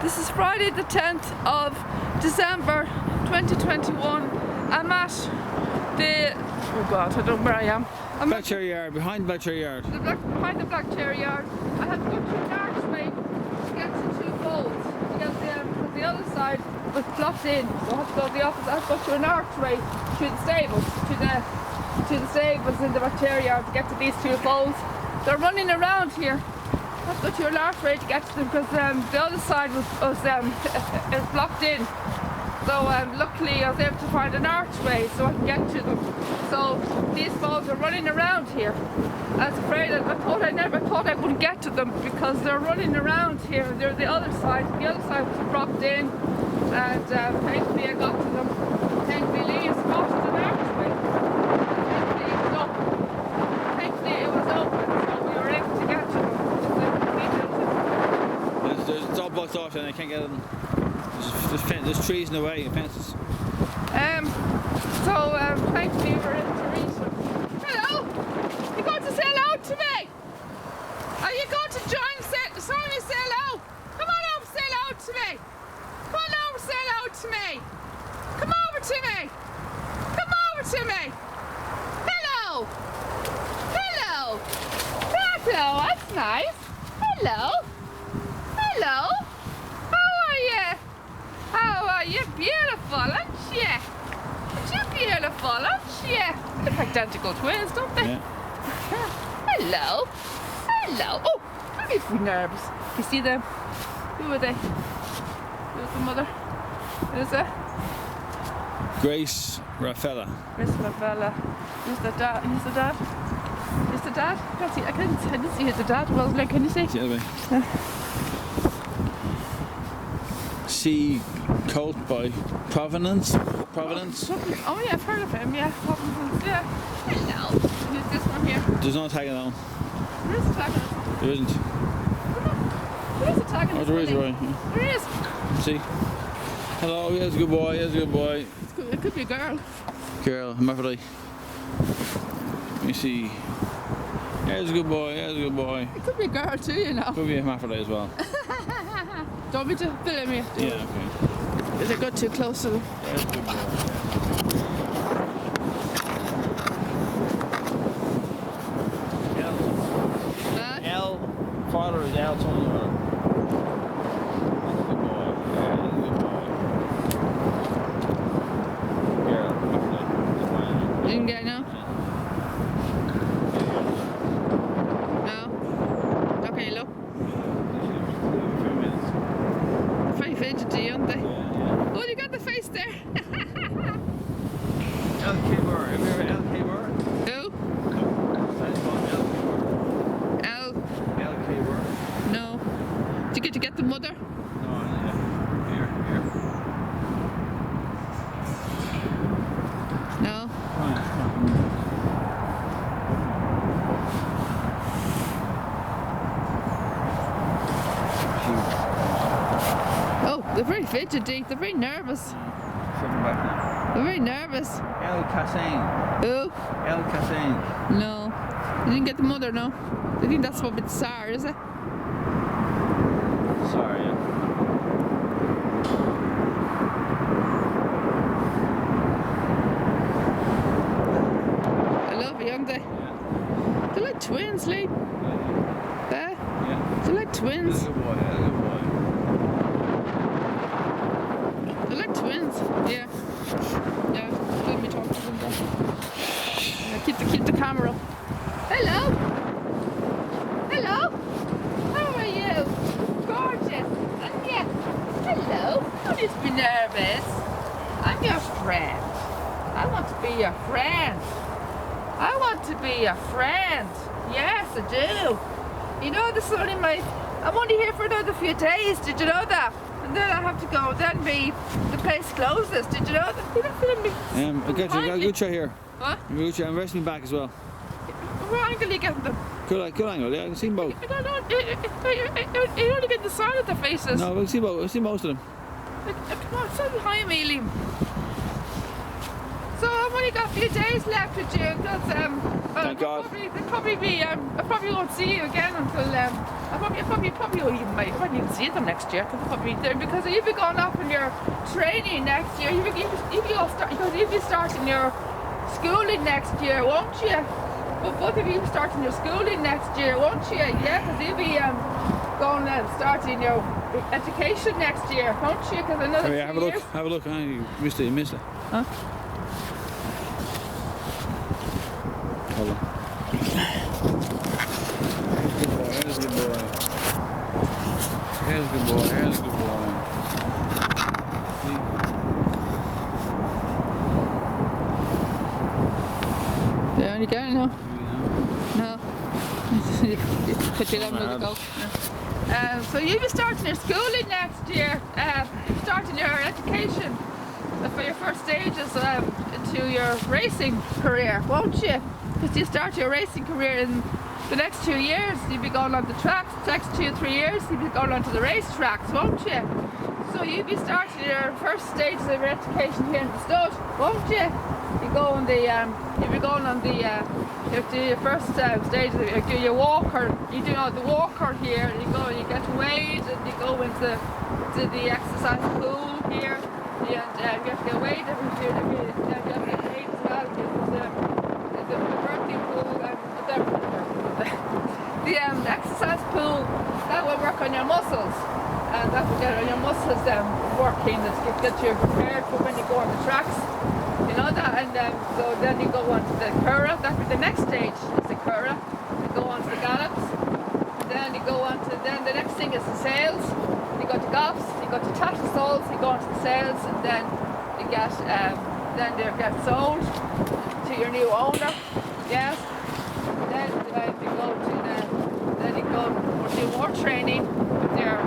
This is Friday the 10th of December 2021. I'm at the, oh God, I don't know where I am. I'm Black Cherry Yard, behind Black Cherry Yard. behind the Black Cherry Yard. I have to go through an archway to get to two folds. To get there because the other side was blocked in. So I have to go to the office. I have to go through an archway to the stables, to the stables in the Black Cherry Yard to get to these two folds. They're running around here. I have to go to an archway to get to them because the other side was blocked in. So luckily I was able to find an archway so I can get to them. So these folks are running around here. I was afraid, I never thought I would get to them because they're running around here. They're the other side. The other side was blocked in, and thankfully I got to them. Thankfully I spotted an archway. Thankfully it was open, so we were able to get to them. It's all blocked off and I can't get in. There's trees in the way and fences. Thankfully we're able to reach them. Hello! You going to say hello to me? Are you going to join me say hello? Come on over, say hello to me. Come on over, say hello to me. Come over to me. Come over to me. Hello. Hello. Hello, that's nice. Hello. Hello. How are you? How are you? Beautiful, aren't you? Aren't you beautiful, aren't you? They look identical twins, don't they? Yeah. Hello. Hello. Oh, I'm a bit nervous. You see them? Who are they? Who's the mother? Who's it? Grace Raffaella. Miss Lavella. Who's the dad? Who's the dad? Is the dad? I didn't see who the dad was. Like, can you see? It's the other way. Sea Colt by Providence. Oh yeah, I've heard of him. Yeah, Providence. Yeah. Hello. Who's this one here? There's no tagging on. Where is the tagonist? There isn't. Where's the tagonist? Oh, there is, right. There is. See? Hello, yes, good boy, yes, good boy. It could be a girl. Girl, hermaphrodite. Let me see. Yes, good boy, yes, good boy. It could be a girl too, you know. Could be a hermaphrodite as well. Don't be to film me. Yeah, okay. Did I go too close to them? Yes, good boy. L. Father is L. Son is mother. Good boy. Yeah, good boy. Girl, hermaphrodite. You can get it now? No? Okay, look. Very fidgety, aren't they? Yeah. Oh, you got the face there. LK bar. Have you ever LK bar? Who? That's called LK bar. L. LK bar. No. Did you get the mother? No, yeah. Here. No. Come on. Oh, they're very fidgety. They're very nervous. Something back now. They're very nervous. El Cassain. Who? El Cassain. No. You didn't get the mother, no? I think that's what it's Sar, is it? Sorry, yeah. I love you, aren't they? Yeah. They're like twins, Lee. There. Yeah. They're like twins. Good boy, good boy. They're like twins. Yeah. Yeah. Let me talk to them then. Yeah, keep the camera up. Hello. Hello. How are you? Gorgeous. And yeah. Hello. Don't need to be nervous. I'm your friend. I want to be your friend. I want to be your friend. Yes, I do. You know, I'm only here for another few days. Did you know that? And then I have to go. Then the place closes. Did you know that? You don't feel me. I got a good shot here. What? I'm resting back as well. What angle are you getting them? Good angle, yeah, I can see them both. I don't know. You only get the side of their faces. No, I can see both. I see most of them. Come on, stand behind me, Liam. So I've only got a few days left with you because Thank God. I probably won't see you again until Probably will even might when you see them next year. Probably there because you'll be going off in your training next year. You'll be starting your schooling next year, won't you? But both of you starting your schooling next year, won't you? Yeah, because you'll be going and starting your education next year, won't you? Because another Oh, yeah, have a 2 look. years. Have a look. Huh? You missed it. Huh? Hold on. Here's a good boy. Here's a good boy. Here's a good boy. There you go, no? No. Put your lemon to go. So you'll be starting your schooling next year, starting your education for your first stages into your racing career, won't you? Because you start your racing career in the next 2 years. You'll be going on the tracks. The next 2 or 3 years, you'll be going on to the race tracks, won't you? So you'll be starting your first stages of your education here in the stud, won't you? You go on the, you'll be going on the, you do your first stage, you do your walker, you do the walker here, you get weighed and you go into the exercise pool here, and you have to get weighed every year, you have to get weighed as well, the birthing pool and the exercise pool, that will work on your muscles. And that will get your muscles working, to get you prepared for when you go on the tracks. You know that, and so then you go on to the curragh. That will be the next stage, is the curragh. You go on to the gallops. Then you go on to, then the next thing is the sails. You go to gallops, you go to tattersalls, you go on to the sails, and then you get, then they get sold to your new owner. Yes. Then you go to then you go do more training with your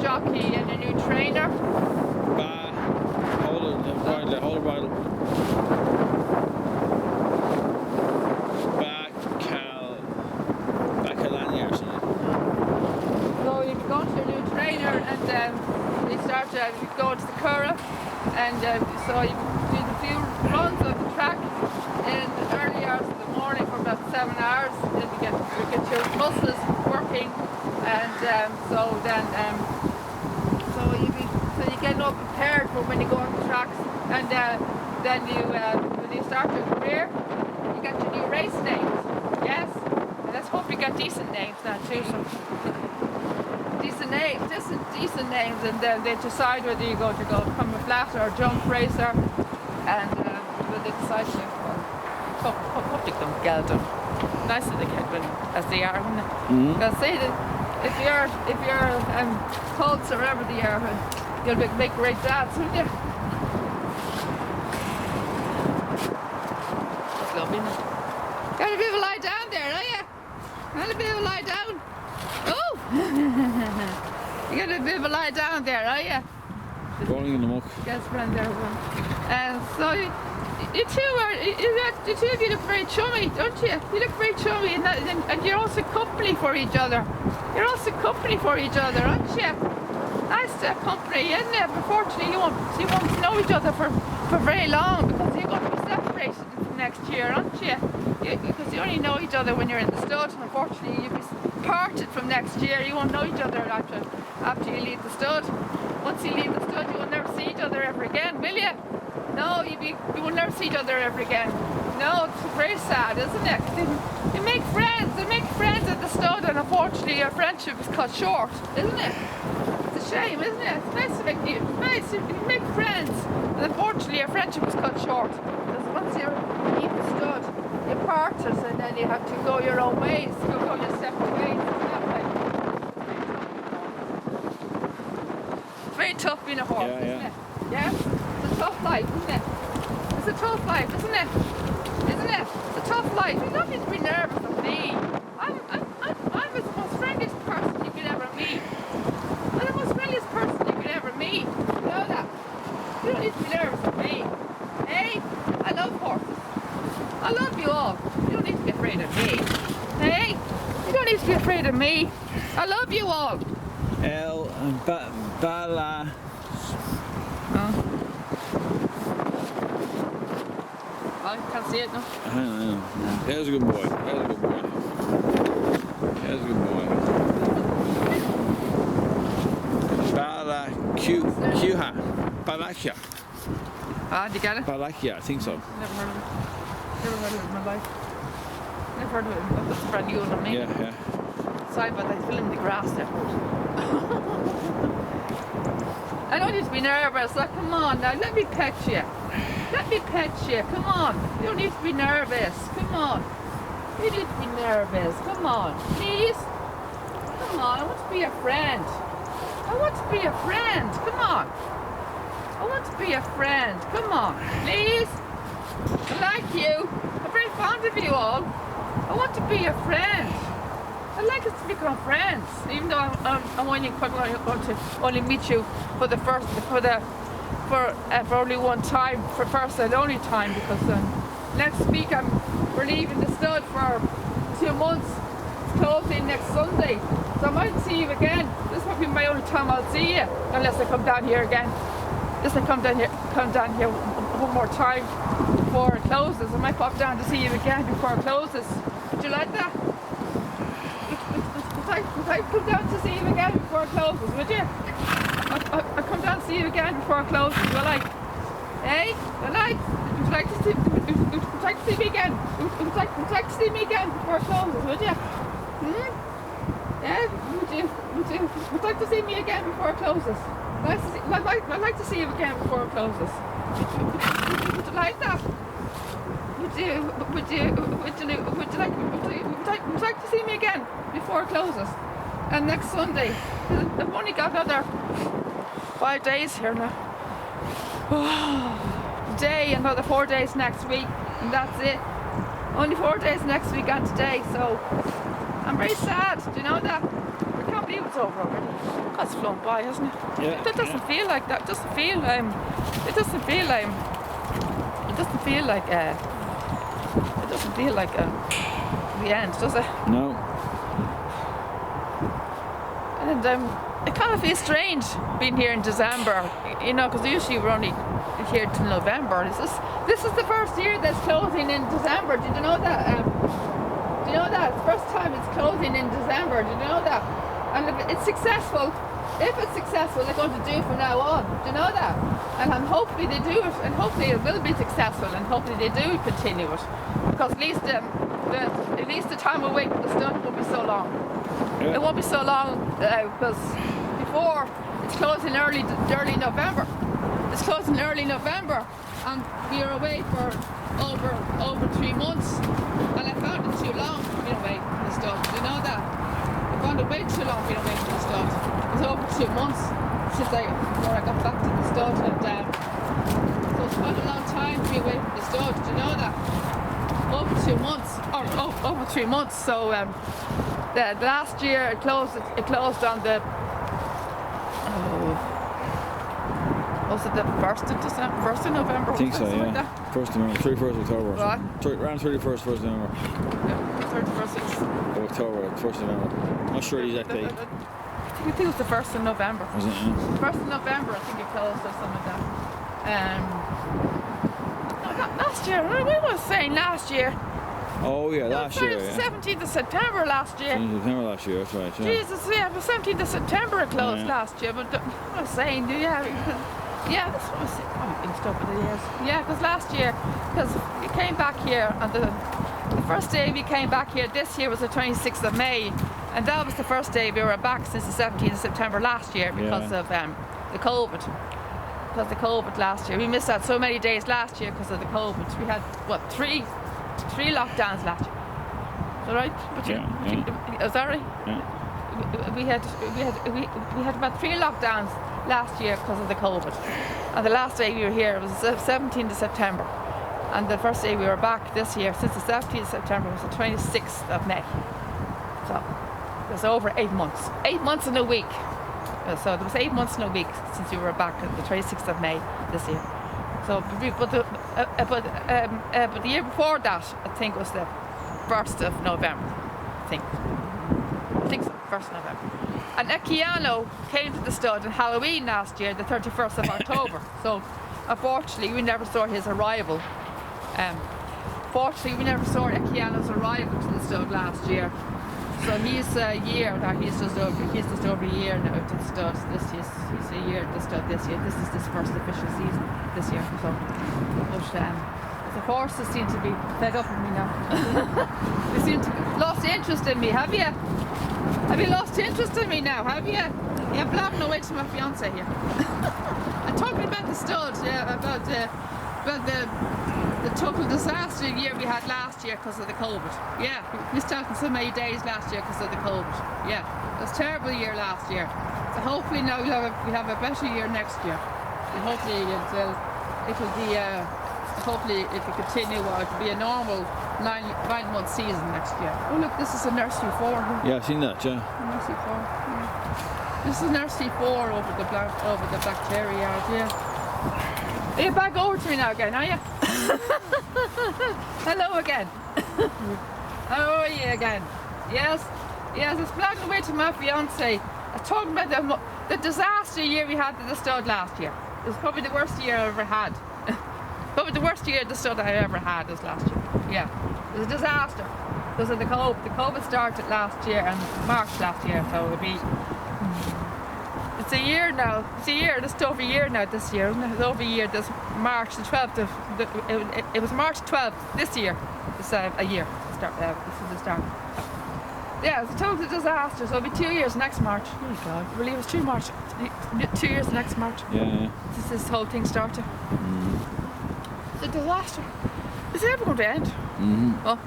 jockey and a new trainer. Hold it bridle. Bacalania or something. So you go to a new trainer and you start you go to the curragh and so you do the few runs of the track in the early hours of the morning for about 7 hours. Then you get your muscles working and so you get all prepared for when you go on the tracks, and then when you start your career, you get your new race names. Yes, and let's hope you get decent names now too. So decent names, and then they decide whether you go become a flat or a jump racer, and when they decide to public them geldom. Nice that they get as they are, wouldn't it? Mm-hmm. Because say that if you're colts or whatever they are, you'll make great dads, wouldn't you? That's lovely, isn't it? Got a bit of a lie down there, are you? Got a bit of a lie down. Oh! You got a bit of a lie down there, are you? Rolling in the muck. Yes, friend there one. So you two of you look very chummy, don't you? You look very chummy, and you're also company for each other. You're also company for each other, aren't you? Nice company, isn't it? Unfortunately, you won't know each other for very long because you're going to be separated next year, aren't you? Because you only know each other when you're in the stud, and unfortunately, you'll be parted from next year. You won't know each other after you leave the stud. Once you leave the stud, you will never see each other ever again, will you? No, you will never see each other ever again. No, it's very sad, isn't it? You make friends at the stud, and unfortunately your friendship is cut short, isn't it? It's a shame, isn't it? It's nice to make friends, and unfortunately your friendship is cut short. Because once you leave the stud, you part us, and then you have to go your own ways, go your separate ways. It's very tough being a horse, isn't it? Yeah? It's a tough life, isn't it? It's a tough life, isn't it? Isn't it? It's a tough life. You don't need to be nervous of me. I'm the most friendliest person you could ever meet. I'm the most friendliest person you could ever meet. You know that? You don't need to be nervous of me. Hey? I love horses. I love you all. You don't need to be afraid of me. Hey? You don't need to be afraid of me. I love you all. Bala. I can't see it now. I know. There's a good boy. There's a good boy. Cuha. Balakya. Ah, did you get it? Balakya, I think so. Never heard of it. Never heard of it in my life. Never heard of it. That's a brand new one on me. Yeah. Sorry about that. Filling the grass there. I don't need to be nervous. Like, come on now. Let me pet you. Let me pet you. Come on. You don't need to be nervous. Come on. You need to be nervous. Come on. Please. Come on. I want to be a friend. I want to be a friend. Come on. I want to be a friend. Come on. Please. I like you. I'm very fond of you all. I want to be a friend. I'd like us to become friends, even though I'm only going to only meet you for only one time, for first and only time, because next week we're leaving the stud for 2 months. It's closing next Sunday, so I might see you again. This might be my only time I'll see you, unless I come down here again. Unless I come down here one more time before it closes. I might pop down to see you again before it closes. Would you like that? Would I come down to see you again before it closes, would you? I'll come down to see you again before it closes, will I? Hey? Will I? Would you like to see me again? Would you like to see me again before it closes, would you? Yeah? Would you like to see me again before it closes? I'd like to see you again before it closes. Would you like that? Would you like to see me again before it closes? And next Sunday, I've only got another 5 days here now. Today, another 4 days next week, and that's it. Only 4 days next week and today, so I'm very sad. Do you know that? I can't believe it's over already. That's flown by, hasn't it? Yeah. That doesn't feel like that. It doesn't feel like it doesn't feel like the end, does it? No. And it kind of feels strange being here in December, you know, because usually we're only here till November. This is the first year that's closing in December. Did you know that? Do you know that? It's the first time it's closing in December. Did you know that? And if it's successful, they're going to do from now on. Do you know that? And hopefully they do it, and hopefully it will be successful, and hopefully they do continue it, because at least the time we wait for the stuff won't be so long. Yeah. It won't be so long because before it's closing early November. It's closing early November, and we were away for over 3 months, and I found it too long being away from the stuff. Do you know that? I found it way too long being away from the stuff. It was over 2 months since I got back to the stud, and so it's quite a long time to be away from the stud. Do you know that? Over 2 months, or over 3 months. So the last year it closed on the was it the 1st of December, 1st of November? I think so, Something yeah. like that? 1st of November, 31st of October. What? Around 31st, 1st of November. Yeah, 31st Of October, 1st of November. Not sure the exact date. I think it was the 1st of November. Was it? Yeah. 1st of November, I think it closed or something like that. No, not last year. What was I saying last year? Oh yeah, last year. Yeah. 17th of September last year. 17th of September last year, that's right. Yeah. Jesus, yeah, but 17th of September it closed last year. But what I was saying, yeah, that's what I was saying. Oh, been stupid it is. Yeah, because last year, because we came back here, and the first day we came back here this year was the 26th of May, and that was the first day we were back since the 17th of September last year because of the COVID. Because of the COVID last year. We missed out so many days last year because of the COVID. We had, what, three lockdowns last year. Is that right? Is that right? Yeah. We had about 3 lockdowns last year because of the COVID. And the last day we were here was the 17th of September. And the first day we were back this year, since the 17th of September, was the 26th of May. So it was over 8 months. 8 months and a week. So there was 8 months and a week since we were back on the 26th of May this year. So, but the year before that, I think was the 1st of November. I think so, 1st of November. And Ekiano came to the stud on Halloween last year, the 31st of October. So, unfortunately, we never saw his arrival. Fortunately, we never saw Ekiano's arrival to the stud last year. So he's a year now. He's just over a year now to the stud. He's a year to the stud this year. This is his first official season this year. So, but the horses seem to be fed up with me now. They seem to lost interest in me. Have you? Have you lost interest in me now? Have you? Yeah, blabbing away to my fiance here. I'm talking about the stud. Yeah, about the total disaster year we had last year because of the COVID. Yeah, we missed out on so many days last year because of the COVID. Yeah, it was a terrible year last year. So hopefully now we'll have a better year next year. And hopefully it'll be hopefully it will continue. It'll be a normal 9-month season next year. Oh look, this is a nursery 4. Yeah, I've seen that. Yeah. Nursery 4. Yeah. This is nursery 4 over the bacteria yard. Yeah. Are you back over to me now again, are you? Hello again. How are you again? Yes, it's blabbing away to my fiance. I was talking about the disaster year we had at the stud last year. It was probably the worst year I ever had. Probably the worst year at the stud I ever had was last year. Yeah, it was a disaster because of the COVID. The COVID started last year and March last year, so it'll be. It's a year now. It's a year. It's over a year now. This year, isn't it? It's over a year. This March the 12th. It was March 12th this year. It's a year. This is the start. Yeah, it's a total disaster. So it'll be 2 years next March. Oh God! I believe it was 2 March. 2 years next March. Yeah. This whole thing started. It's a disaster. Is it ever going to end? Oh,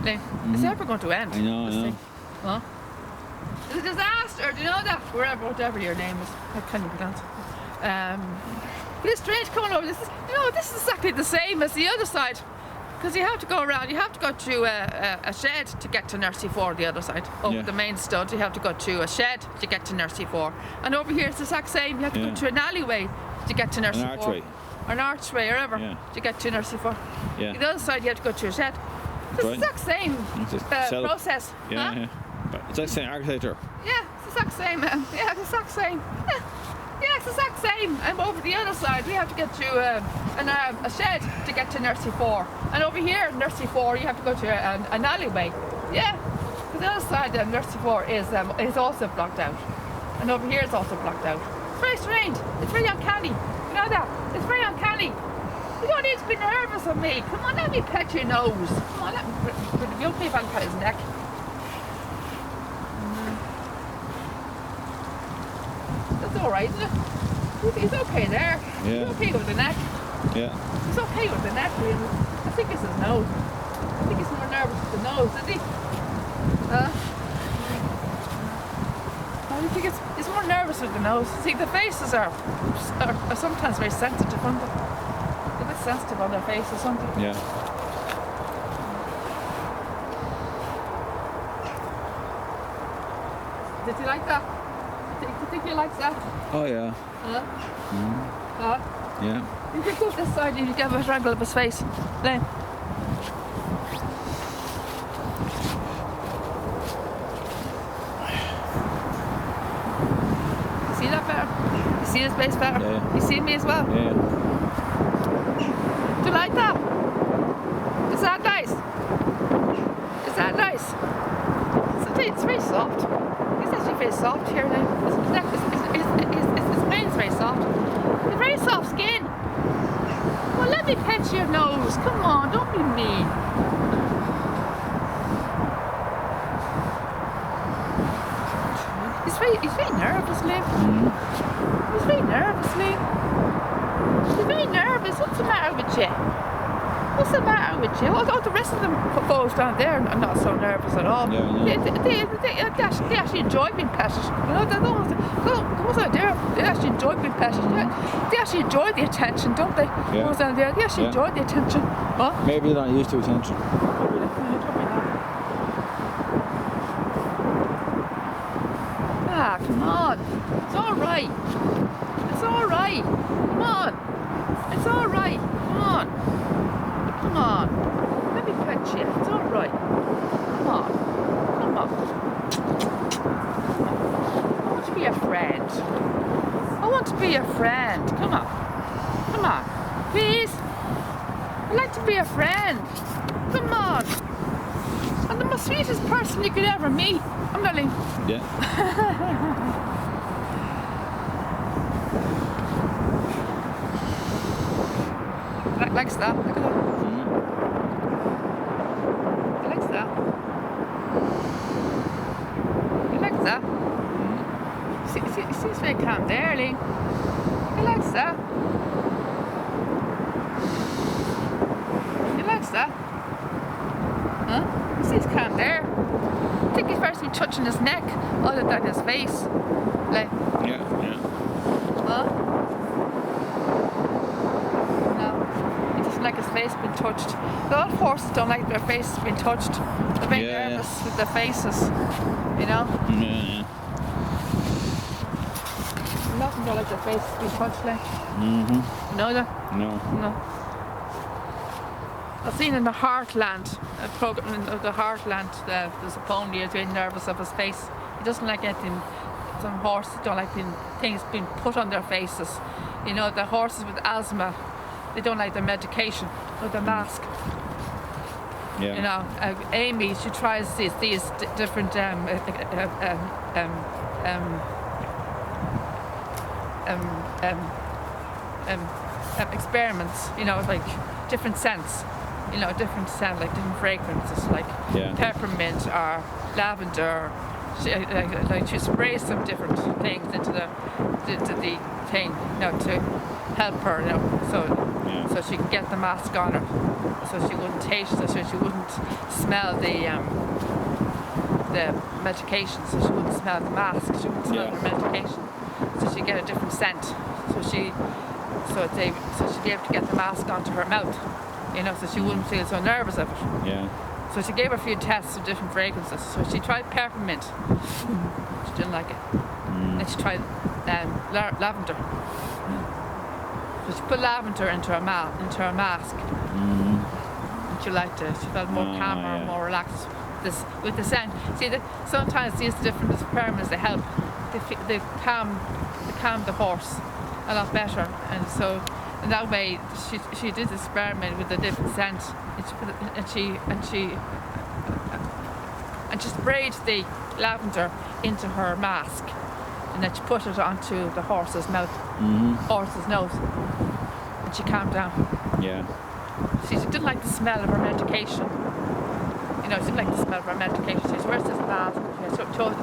Liam, is it ever going to end? I know. Huh? It's a disaster. Do you know that? Whatever your name is, I can't even pronounce it. But it's strange coming over. This is exactly the same as the other side, because you have to go around. You have to go through a shed to get to nursery 4. The other side, over the main stud, you have to go through a shed to get to nursery 4. And over here, it's the exact same. You have to go through an alleyway to get to nursery 4. An archway. Or an archway, or whatever, to get to nursery 4. Yeah. The other side, you have to go through a shed. It's the exact same process. Yeah, huh? yeah. But it's the same architecture. Yeah, it's the exact same. Yeah, it's the exact same. Yeah, it's the exact same. And over the other side, we have to get through a shed to get to nursery 4. And over here, nursery 4, you have to go to an alleyway. Yeah, because the other side, nursery 4 is also blocked out. And over here, it's also blocked out. It's very strange. It's very uncanny. You know that? It's very uncanny. You don't need to be nervous of me. Come on, let me pet your nose. Come on, let me put the young people on his neck. That's alright, isn't it? He's okay there. Yeah. He's okay with the neck. Yeah. He's okay with the neck, really. I think it's his nose. I think he's more nervous with the nose, is he? I think it's more nervous with the nose. See, the faces are sometimes very sensitive, aren't they? They're a bit sensitive on their face or something. Yeah. Did you like that? Do you think he likes that? Oh yeah. Yeah. You can go this side and you get a better angle of his face. Then. See that better? You see his face better? Yeah. You see me as well? Yeah. Do you like that? Is that nice? Is that nice? It's very soft. He's actually very soft here now. His neck his brain's very soft. It's very soft skin. Well, let me pet your nose. Come on, don't be mean. He's very nervous, Liam. He's very nervous, Liam. He's very nervous. What's the matter with you? What's the matter with you? Oh, the rest of them folks down there are not so nervous at all. Yeah, They actually enjoy being petted. You know, the ones out there, they actually enjoy being petted. They actually enjoy the attention, don't they? Yeah. The ones down there, they actually enjoy the attention. What? Maybe they're not used to attention. Ah, come on. It's all right. It's all right. Come on. It's all right. Come on. Come on. Let me pet you. It's all right. Come on. Come on. I want to be a friend. I want to be a friend. Come on. Come on. Please. I'd like to be a friend. Come on. I'd I'm the most sweetest person you could ever meet. I'm darling. Yeah. Likes that. Look at that. Mm. He likes that. He likes that. He's very calm there, Lee. He likes that. He likes that. Huh? He's calm there. I think he's first touching his neck other than his face. Like, Yeah, yeah. huh? No. He doesn't like his face being touched. A lot of horses don't like their faces being touched. They're very Yeah, yeah. nervous with their faces. You know? Yeah, yeah. Nothing don't like their faces being touched, like. Mm-hmm. You know that? No. No. I've seen in the Heartland, a program of the Heartland, there's a pony who's very nervous of his face. He doesn't like anything. Some horses don't like things being put on their faces. You know, the horses with asthma, they don't like their medication or their mask. Yeah. You know, Amy, she tries these different experiments. You know, like different scents. You know, different scent, like different fragrances, like Yeah. peppermint or lavender. She sprays some different things into the thing, you know, to help her, you know, Yeah. so she can get the mask on her, so she wouldn't taste it, so she wouldn't smell the medication, so she wouldn't smell the mask, she wouldn't smell Yeah. the medication, so she'd get a different scent, so she'd be able to get the mask onto her mouth, you know, so she wouldn't feel so nervous of it. Yeah. So she gave her a few tests of different fragrances. So she tried peppermint. She didn't like it. And she tried lavender. So she put lavender into her mask. And she liked it. She felt more calmer, yeah. more relaxed with the scent. See, sometimes these different experiments, they help. They calm the horse a lot better. And so in that way, she did this experiment with a different scent, and she sprayed the lavender into her mask, and then she put it onto the horse's mouth, horse's nose, and she calmed down. Yeah. She didn't like the smell of her medication. You know, she didn't like the smell of her medication. She said, "Where's this mask?" She chose